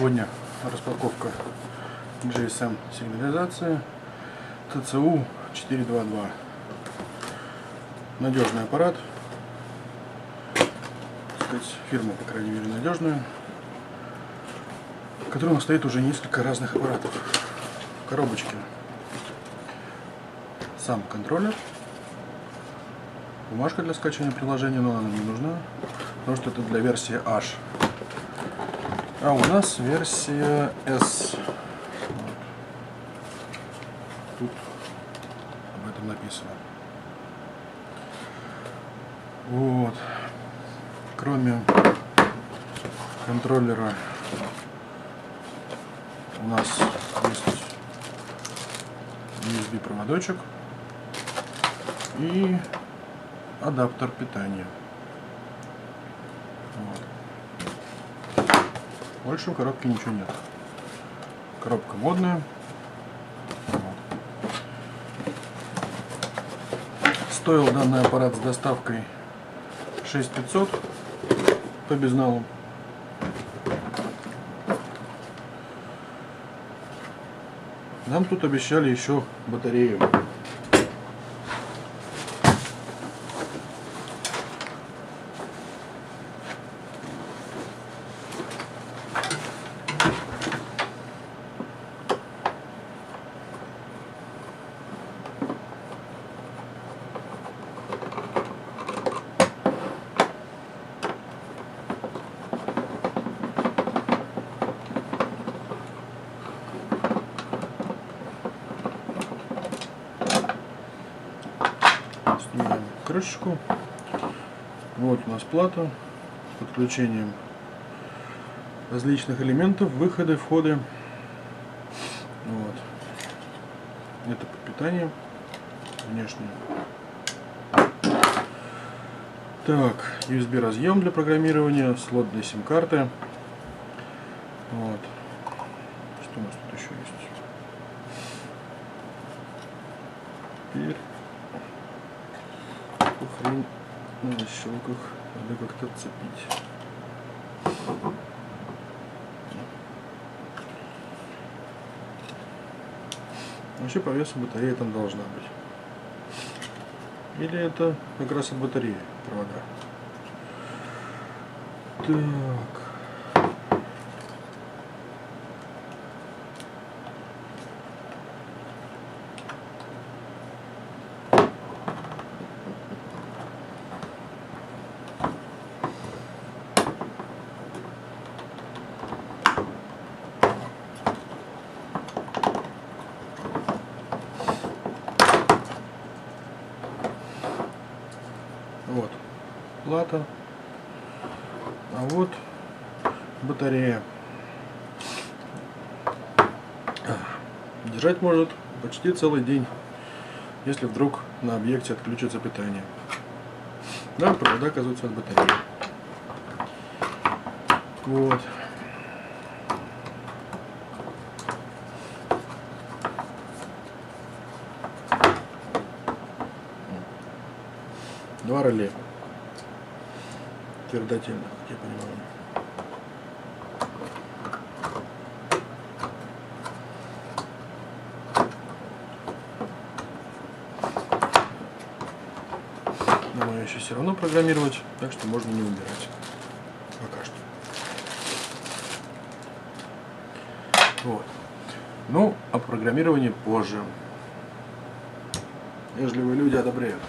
Сегодня распаковка GSM сигнализации TCU 422. Надежный аппарат. Так сказать, фирма, по крайней мере, надежная. В котором стоит уже несколько разных аппаратов. В коробочке сам контроллер. Бумажка для скачивания приложения, но она не нужна, потому что это для версии H. А у нас версия S. Вот. Тут об этом написано. Вот. Кроме контроллера у нас есть USB проводочек и адаптер питания. Вот. Больше в коробке ничего нет. Коробка модная. Вот. Стоил данный аппарат с доставкой 6500 по безналу. Нам тут обещали еще батарею. Снимаем крышечку. Вот у нас плата с подключением различных элементов, выходы, входы. Вот. Это под питание внешнее. Так, USB разъем для программирования, слот для сим-карты. Вот. Что у нас тут еще есть? Теперь хрень на защелках надо как-то цепить. Вообще по весу батарея там должна быть. Или это как раз от батареи провода. Так. Вот плата, а вот батарея. Держать может почти целый день, если вдруг на объекте отключится питание. Да, провода оказываются от батареи. Вот. Два реле твердотельных, как я понимаю. Но еще все равно программировать, так что можно не убирать. Пока что. Вот. Ну, а программирование позже. Вежливые люди одобряют.